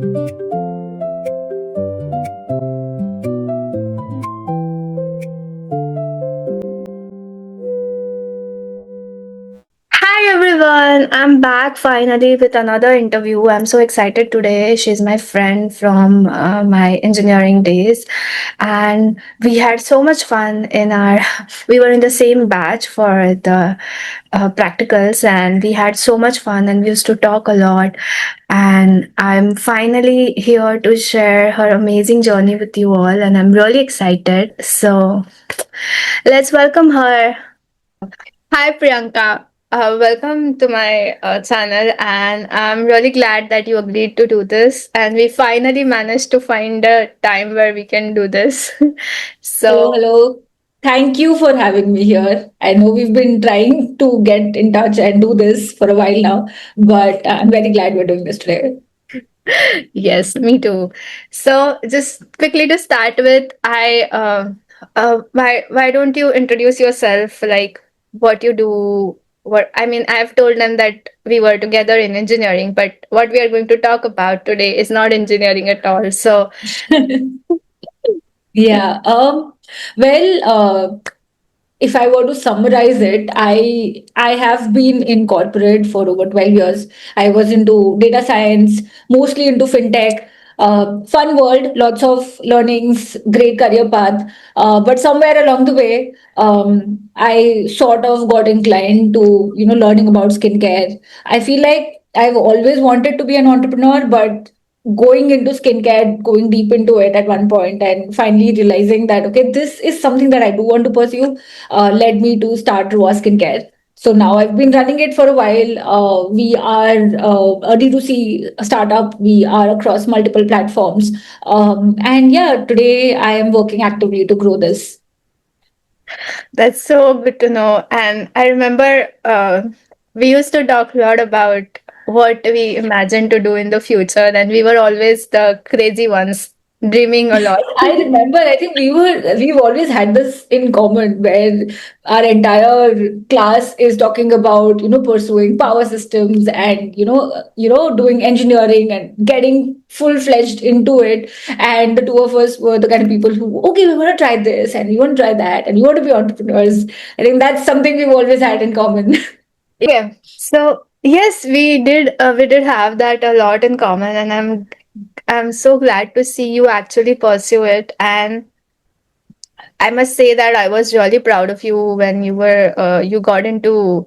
Hi everyone, I'm back finally with another interview. I'm so excited today. She's my friend from my engineering days, and we had so much fun in our. We were in the same batch for the practicals, and we had so much fun, and we used to talk a lot. And I'm finally here to share her amazing journey with you all, and I'm really excited. So let's welcome her. Hi, Priyanka. Welcome to my channel, and I'm really glad that you agreed to do this. And we finally managed to find a time where we can do this. Hello, So, hello. Thank you for having me here. I know we've been trying to get in touch and do this for a while now, but I'm very glad we're doing this today. yes, me too. So, just quickly to start with, why don't you introduce yourself? Like what you do? What I mean, I've told them that we were together in engineering, but what we are going to talk about today is not engineering at all. So, Yeah. Well, if I were to summarize it, I have been in corporate for over 12 years. I was into data science, mostly into fintech. Fun world, lots of learnings, great career path. But somewhere along the way, I sort of got inclined to learning about skincare. I feel like I've always wanted to be an entrepreneur, but going into skincare, going deep into it at one point, and finally realizing that okay, this is something that I do want to pursue, led me to start Rua Skincare. So now I've been running it for a while. We are a D2C startup. We are across multiple platforms. And yeah, today I am working actively to grow this. that's so good to know. And I remember we used to talk a lot about what we imagine to do in the future, and we were always the crazy ones, dreaming a lot. I remember, I think we've always had this in common where our entire class is talking about, pursuing power systems and, doing engineering and getting full-fledged into it. And the two of us were the kind of people who, okay, we want to try this and we want to try that and we want to be entrepreneurs. I think that's something we've always had in common. Okay, so yes, we did have that a lot in common, and I'm so glad to see you actually pursue it. And I must say that I was really proud of you when you got into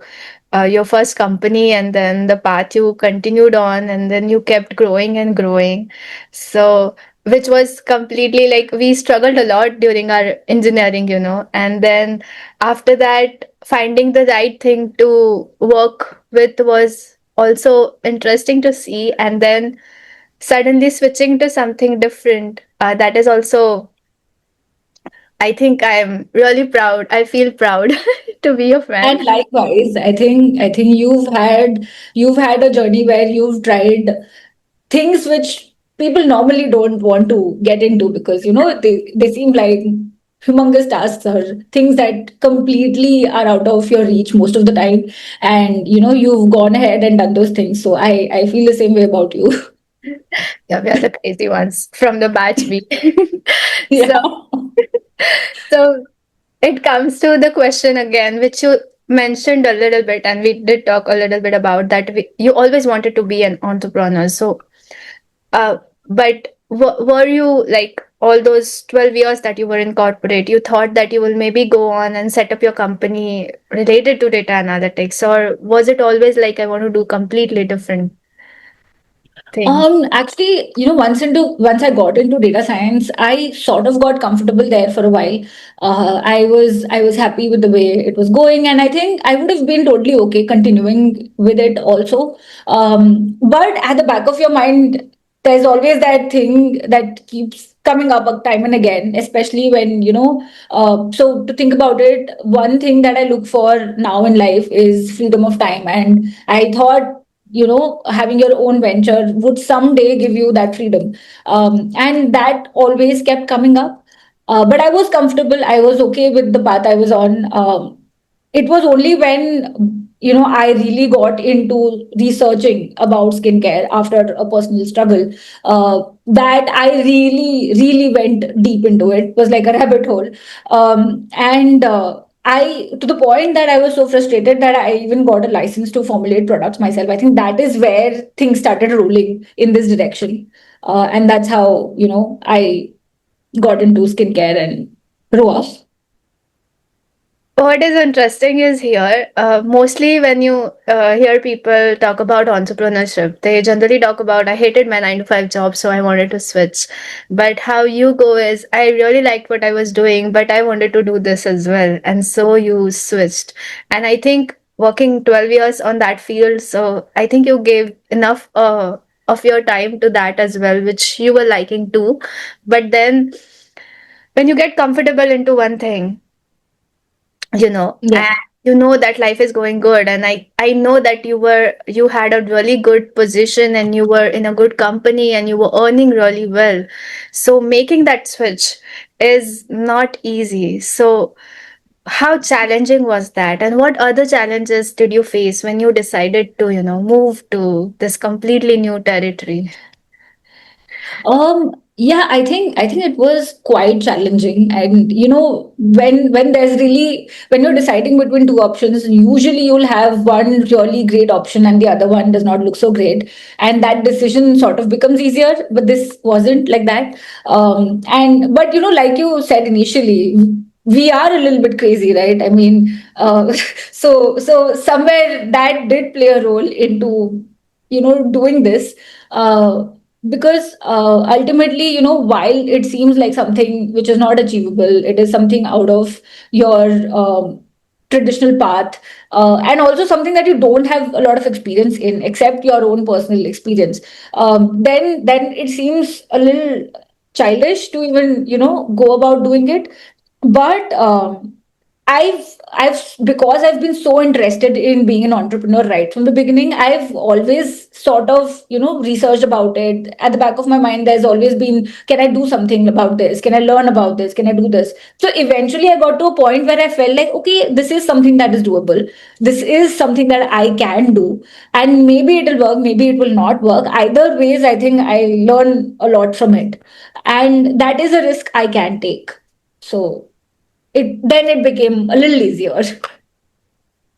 your first company, and then the path you continued on, and then you kept growing and growing. So, which was completely like we struggled a lot during our engineering, and then after that, finding the right thing to work with was also interesting to see, and then suddenly switching to something different. That is also, I think I'm really proud. I feel proud to be your friend. And likewise, I think you've had a journey where you've tried things which people normally don't want to get into because they seem like humongous tasks or things that completely are out of your reach most of the time, and you've gone ahead and done those things. So I feel the same way about you. Yeah, we are the crazy ones from the batch B. Yeah. So, so it comes to the question again, which you mentioned a little bit, and we did talk a little bit about that. You always wanted to be an entrepreneur. So, uh, but were you like all those 12 years that you were in corporate, you thought that you will maybe go on and set up your company related to data analytics, or was it always like I want to do completely different things? Actually, once I got into data science, I sort of got comfortable there for a while. I was happy with the way it was going, and I think I would have been totally okay continuing with it also. But at the back of your mind, there's always that thing that keeps coming up time and again, especially when So to think about it, one thing that I look for now in life is freedom of time, and I thought having your own venture would someday give you that freedom. And that always kept coming up. But I was comfortable, I was okay with the path I was on. It was only when I really got into researching about skincare after a personal struggle. That I really went deep into it. It was like a rabbit hole. And I, to the point that I was so frustrated that I even got a license to formulate products myself. I think that is where things started rolling in this direction. And that's how, I got into skincare and ROAS. What is interesting is here, mostly when you hear people talk about entrepreneurship, they generally talk about, I hated my 9 to 5 job, so I wanted to switch. But how you go is, I really liked what I was doing, but I wanted to do this as well. And so you switched. And I think working 12 years on that field, so I think you gave enough of your time to that as well, which you were liking too. But then when you get comfortable into one thing, Yeah. and you know that life is going good, and I know that you had a really good position, and you were in a good company, and you were earning really well. So making that switch is not easy. So how challenging was that, and what other challenges did you face when you decided to move to this completely new territory? Yeah, I think it was quite challenging. And when there's really, when you're deciding between two options, usually you'll have one really great option and the other one does not look so great. And that decision sort of becomes easier, but this wasn't like that. And but like you said initially, we are a little bit crazy, right? I mean, so somewhere that did play a role into doing this. Because ultimately, while it seems like something which is not achievable, it is something out of your traditional path, and also something that you don't have a lot of experience in except your own personal experience. Then it seems a little childish to even go about doing it. But because I've been so interested in being an entrepreneur right from the beginning, I've always sort of, researched about it. At the back of my mind, there's always been, can I do something about this? Can I learn about this? Can I do this? So eventually I got to a point where I felt like, okay, this is something that is doable. This is something that I can do. And maybe it'll work, maybe it will not work. Either ways, I think I learn a lot from it. And that is a risk I can take. So it became a little easier.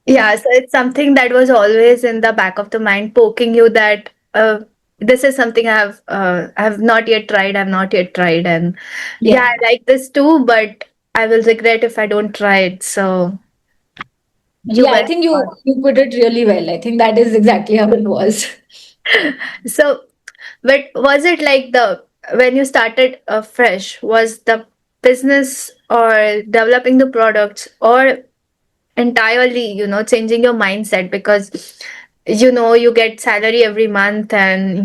Yeah, so it's something that was always in the back of the mind, poking you that this is something I've not yet tried. I've not yet tried, and yeah, Yeah. I like this too, but I will regret if I don't try it. So you Yeah, I went think on. you put it really well. I think that is exactly how it was. So, but was it like the when you started fresh? Was the business or developing the products or entirely changing your mindset, because you get salary every month, and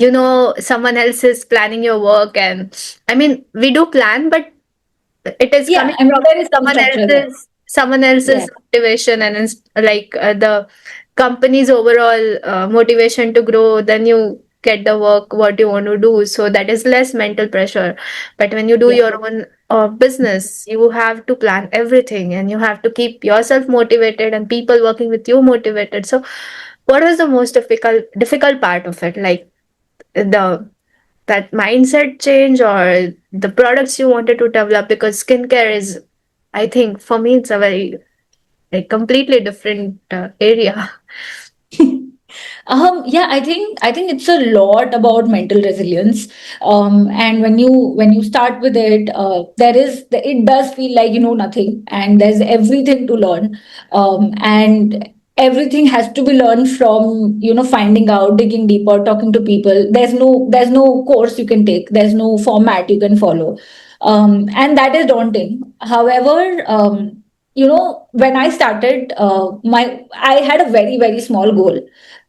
someone else is planning your work, and I mean we do plan, but it is Yeah, coming I mean from there is some structure there. someone Yeah. else's motivation, and like the company's overall motivation to grow, then you get the work what you want to do, so that is less mental pressure. But when you do Yeah. your own business, you have to plan everything, and you have to keep yourself motivated and people working with you motivated. So what was the most difficult part of it, like the that mindset change or the products you wanted to develop? Because skincare is, I think for me, it's a very a completely different area. Yeah, I think it's a lot about mental resilience. And when you start with it, it does feel like you know nothing, and there's everything to learn. And everything has to be learned from finding out, digging deeper, talking to people. There's no course you can take. There's no format you can follow. And that is daunting. However, when I started, my I had a very very small goal.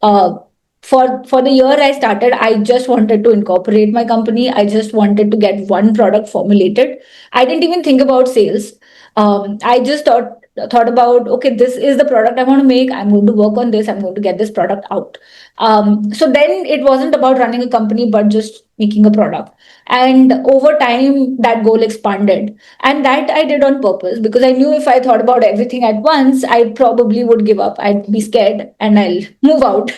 uh, for the year I started, I just wanted to incorporate my company. I just wanted to get one product formulated. I didn't even think about sales. I just thought about, okay, this is the product I want to make. I'm going to work on this. I'm going to get this product out. So then it wasn't about running a company, but just making a product. And over time, that goal expanded. And that I did on purpose because I knew if I thought about everything at once, I probably would give up. I'd be scared and I'll move out.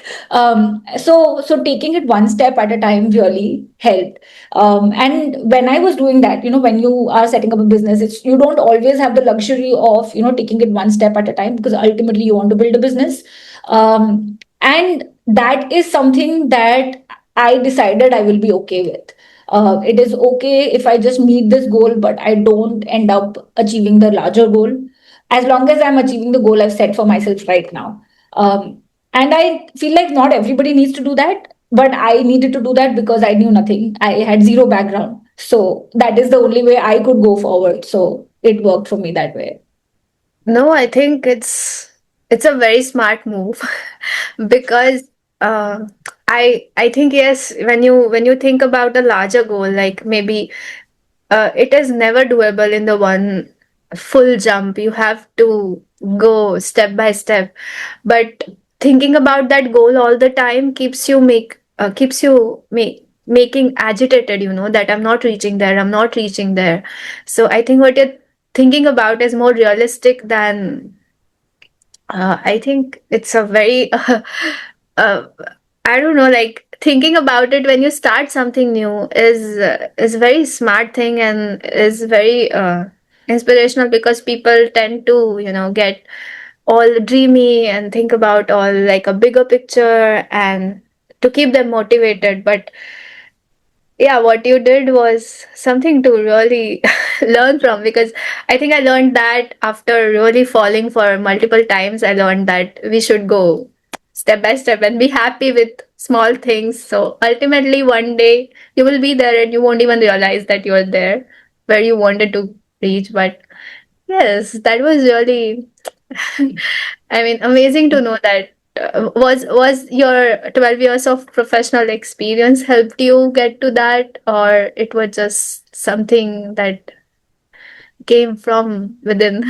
So taking it one step at a time really helped. And when I was doing that, when you are setting up a business, you don't always have the luxury of taking it one step at a time, because ultimately you want to build a business. And that is something that I decided I will be okay with. It is okay if I just meet this goal, but I don't end up achieving the larger goal, as long as I'm achieving the goal I've set for myself right now. And I feel like not everybody needs to do that, but I needed to do that because I knew nothing. I had zero background. So that is the only way I could go forward. So it worked for me that way. No, I think it's a very smart move because uh, I think yes, when you think about a larger goal, like maybe it is never doable in the one full jump. You have to go step by step. But thinking about that goal all the time keeps you making agitated. That I'm not reaching there. I'm not reaching there. So I think what you're thinking about is more realistic than. I think it's a very uh, I don't know, like thinking about it when you start something new is very smart thing and is very inspirational, because people tend to get all dreamy and think about all like a bigger picture and to keep them motivated. But yeah, what you did was something to really learn from, because I think I learned that after really falling for multiple times. I learned that we should go step by step and be happy with small things. So ultimately, one day you will be there and you won't even realize that you're there where you wanted to reach. But yes, that was really, I mean, amazing to know that. Was your 12 years of professional experience helped you get to that, or it was just something that came from within?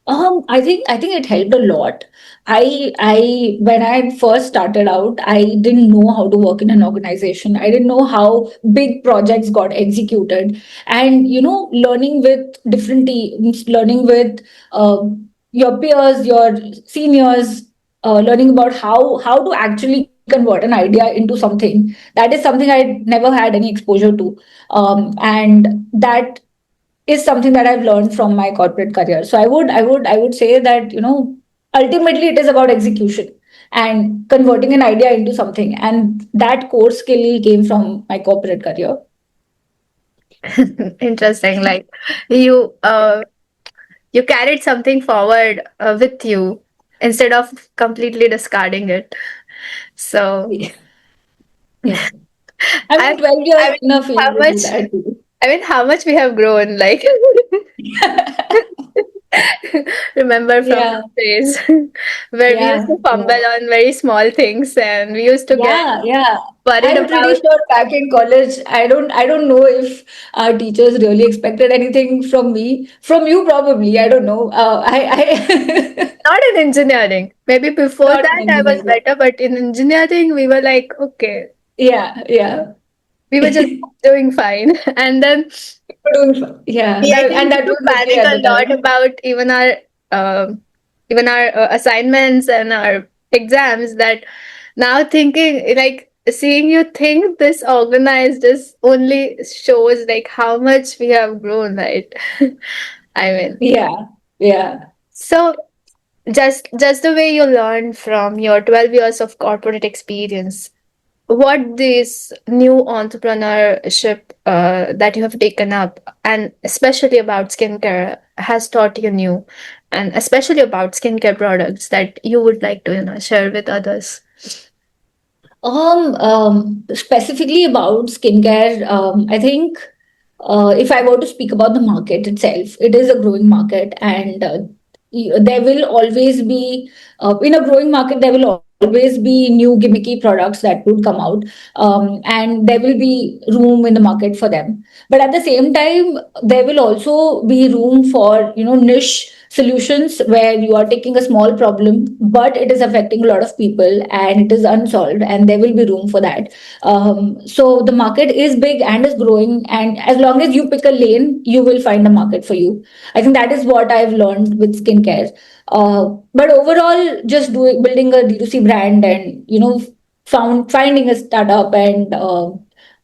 I think it helped a lot. I when I first started out, I didn't know how to work in an organization. I didn't know how big projects got executed, and learning with different teams, learning with your peers, your seniors, learning about how to actually convert an idea into something. That is something I never had any exposure to, and that is something that I've learned from my corporate career. So I would say that ultimately it is about execution and converting an idea into something, and that core skill came from my corporate career. Interesting. Like you you carried something forward with you instead of completely discarding it. So Yeah, I I mean, 12 I years mean in a field how to do much that too. how much we have grown, like remember from Yeah, those days where we used yeah, to fumble yeah. on very small things and we used to get Yeah. worried I'm pretty about. sure back in college, I don't know if our teachers really expected anything from me. From you, probably. I don't know. I Not in engineering. Maybe before not in that I was engineering. better, but in engineering we were like, okay, Yeah. we were just doing fine. And then Yeah, I and think we that used was to okay panic at a the lot time. about um even our assignments and our exams. That now thinking, like seeing you think this organized, is only shows like how much we have grown, right? I mean, Yeah, yeah. so just the way you learned from your 12 years of corporate experience, what this new entrepreneurship that you have taken up, and especially about skincare, has taught you new, and especially about skincare products that you would like to share with others. Specifically about skincare, I think if I were to speak about the market itself, it is a growing market, and there will always be, in a growing market, there will always be new gimmicky products that would come out, and there will be room in the market for them. But at the same time, there will also be room for niche solutions where you are taking a small problem, but it is affecting a lot of people and it is unsolved, and there will be room for that. So the market is big and is growing, and as long as you pick a lane, you will find a market for you. I think that is what I've learned with skincare. But overall, just doing building a D2C brand and finding a startup and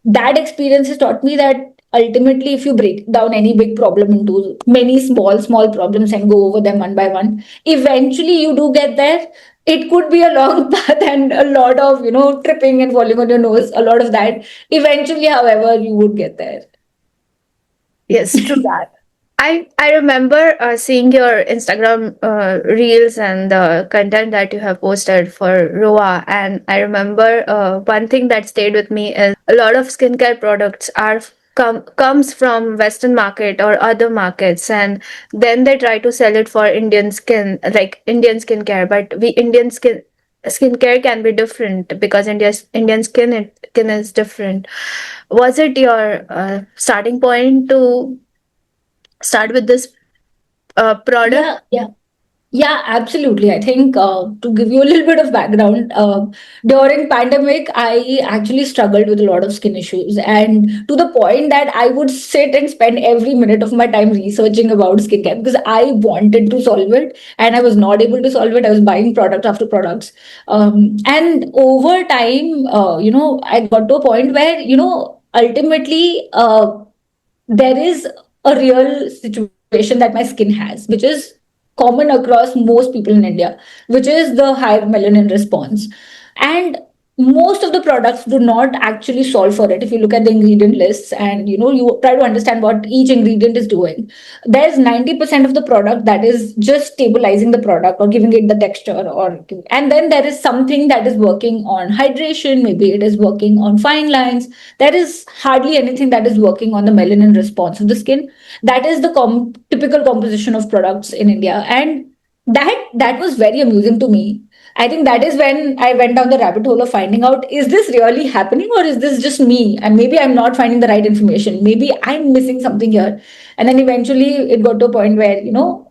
that experience has taught me that ultimately, if you break down any big problem into many small problems and go over them one by one, eventually you do get there. It could be a long path and a lot of tripping and falling on your nose, a lot of that. Eventually, however, you would get there. Yes, true that. I remember seeing your Instagram reels and the content that you have posted for Roa, and I remember one thing that stayed with me is a lot of skincare products are comes from Western market or other markets, and then they try to sell it for Indian skin, like Indian skincare. But we Indian skincare can be different because Indian skin is different. Was it your starting point to start with this product? Yeah, yeah. Yeah, absolutely. I think to give you a little bit of background, during pandemic, I actually struggled with a lot of skin issues, and to the point that I would sit and spend every minute of my time researching about skincare because I wanted to solve it, and I was not able to solve it. I was buying product after products, and over time, I got to a point where ultimately there is a real situation that my skin has, which is common across most people in India, which is the high melanin response. And most of the products do not actually solve for it. If you look at the ingredient lists and you try to understand what each ingredient is doing, there's 90% of the product that is just stabilizing the product or giving it the texture, and then there is something that is working on hydration, maybe it is working on fine lines. There is hardly anything that is working on the melanin response of the skin. That is the typical composition of products in India, and that was very amusing to me. I think that is when I went down the rabbit hole of finding out, is this really happening or is this just me? And maybe I'm not finding the right information. Maybe I'm missing something here. And then eventually it got to a point where,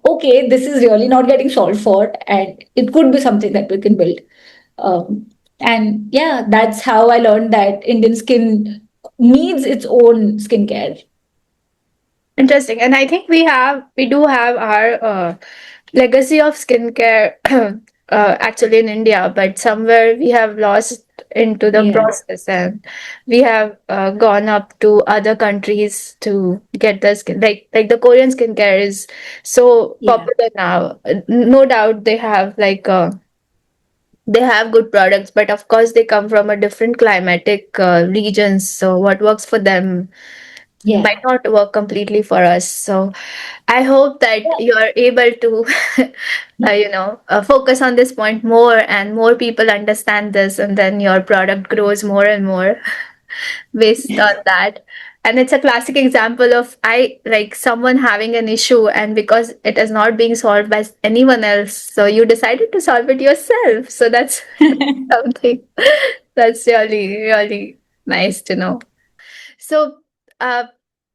okay, this is really not getting solved for, and it could be something that we can build. And yeah, that's how I learned that Indian skin needs its own skincare. Interesting. And I think we do have our legacy of skincare actually in India, but somewhere we have lost into the Yeah. process, and we have gone up to other countries to get the skin. Like the Korean skincare is so Yeah. popular now. No doubt they have good products, but of course they come from a different climatic regions. So what works for them Yeah. might not work completely for us. So I hope that Yeah. you are able to, focus on this point more, and more people understand this, and then your product grows more and more based on that. And it's a classic example of I like someone having an issue, and because it is not being solved by anyone else, so you decided to solve it yourself. So that's something that's really, really nice to know. So, uh,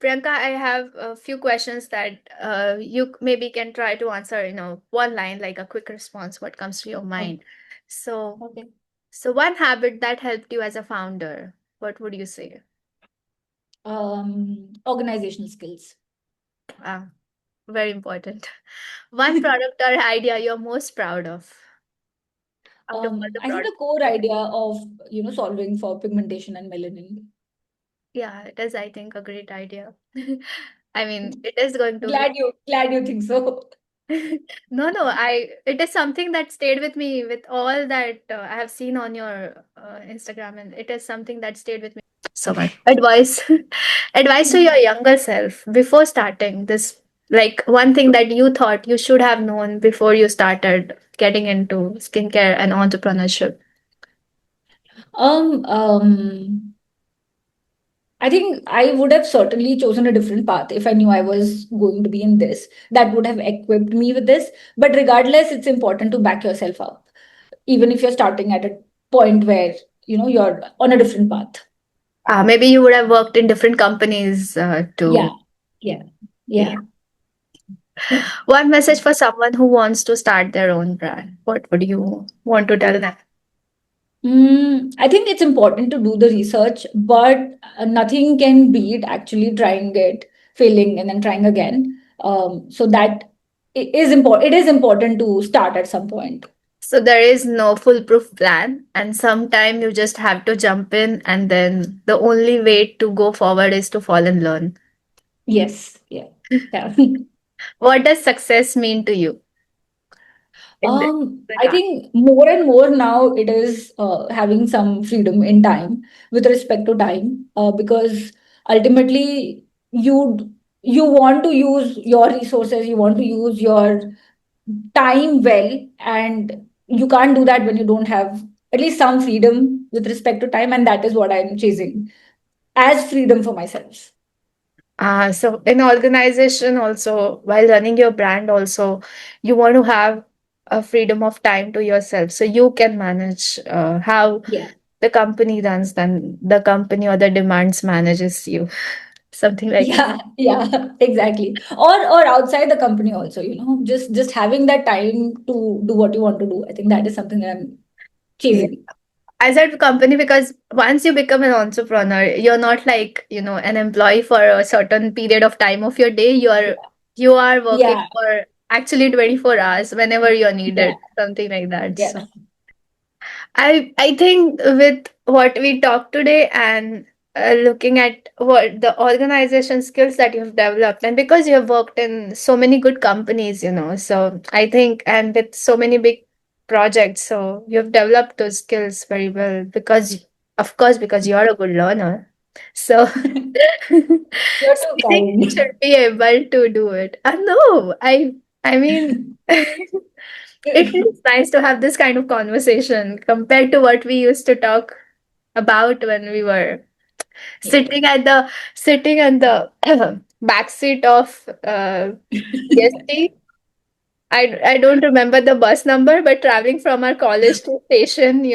Priyanka, I have a few questions that you maybe can try to answer, one line, like a quick response, what comes to your Okay. mind. So, Okay. so one habit that helped you as a founder, what would you say? Organizational skills. Ah, very important. One product or idea you're most proud of out of all the I think the products. core idea of solving for pigmentation and melanin. Yeah, it is, I think, a great idea. I mean, it is going to be. Glad you think so. No, no, it is something that stayed with me with all that I have seen on your Instagram, and it is something that stayed with me so much. Advice, advice to your younger self before starting this, like one thing that you thought you should have known before you started getting into skincare and entrepreneurship. Um, I think I would have certainly chosen a different path if I knew I was going to be in this. That would have equipped me with this. But regardless, it's important to back yourself up, even if you're starting at a point where you're on a different path. Maybe you would have worked in different companies Yeah, to. yeah, Yeah. yeah. One message for someone who wants to start their own brand. What would you want to tell them? I think it's important to do the research, but nothing can beat actually trying it, failing, and then trying again. So that it is important. It is important to start at some point. So there is no foolproof plan, and sometime you just have to jump in, and then the only way to go forward is to fall and learn. Yes. Yeah. Yeah. What does success mean to you in this I regard? think more and more now it is having some freedom in time with respect to time, because ultimately you want to use your resources, you want to use your time well, and you can't do that when you don't have at least some freedom with respect to time, and that is what I'm chasing as freedom for myself. So in organization also, while running your brand also, you want to have a freedom of time to yourself. So you can manage how Yeah. the company runs, then the company or the demands manages you. Something like that. Yeah, yeah, exactly. Or outside the company also, just having that time to do what you want to do. I think that is something that I'm Yeah. chasing. I said company because once you become an entrepreneur, you're not like, an employee for a certain period of time of your day. You are working Yeah, for actually 24 hours whenever you're yeah, needed, something like that. yeah, So I think with what we talked today and looking at what the organization skills that you've developed, and because you have worked in so many good companies, so I think, and with so many big projects, so you've developed those skills very well because, of course, because you're a good learner. So you're so too I think you kind. should be able to do it. No, I mean. It is nice to have this kind of conversation compared to what we used to talk about when we were Yeah. sitting at the back seat of PST. I don't remember the bus number, but traveling from our college to station, we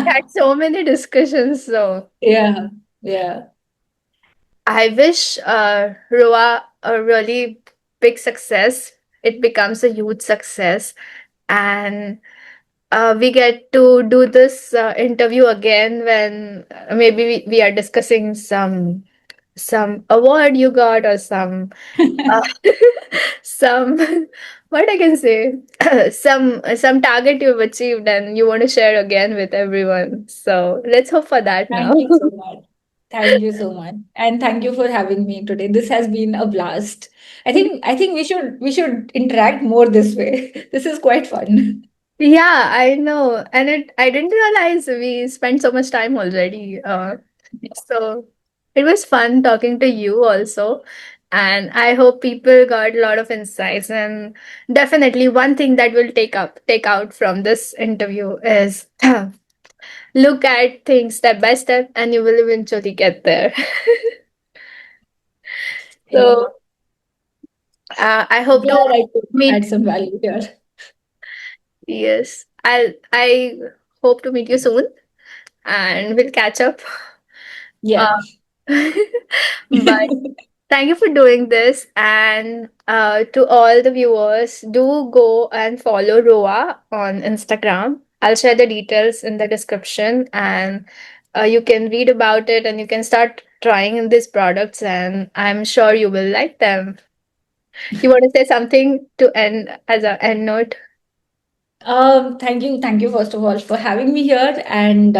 had so many discussions. So Yeah, yeah. I wish Roa a really big success. It becomes a huge success, and we get to do this interview again when maybe we are discussing some award you got or uh, some what I can say some target you've achieved and you want to share again with everyone. So let's hope for that now. Thank you so much. Thank you so much. And thank you for having me today. This has been a blast. I think we should interact more this way. This is quite fun. Yeah, I know. And I didn't realize we spent so much time already. So it was fun talking to you also. And I hope people got a lot of insights. And definitely one thing that we'll take out from this interview is look at things step by step and you will eventually get there. Yeah. So I hope to Glad I could meet add some value here. yes. I hope to meet you soon and we'll catch up. Yeah. Uh, but thank you for doing this. And to all the viewers, do go and follow Roa on Instagram. I'll share the details in the description and you can read about it and you can start trying these products and I'm sure you will like them. You want to say something to end as a end note? Thank you first of all for having me here. And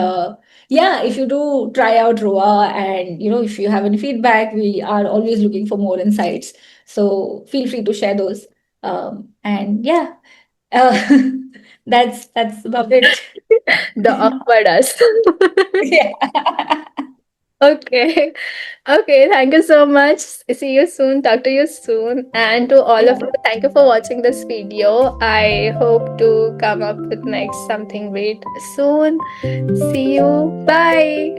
yeah, if you do try out Roa, and if you have any feedback, we are always looking for more insights. So feel free to share those. And yeah, uh, that's about it. The awkward us. Yeah. Okay. Okay. Thank you so much. See you soon. Talk to you soon. And to all of Yeah. you, thank you for watching this video. I hope to come up with next something great soon. See you. Bye.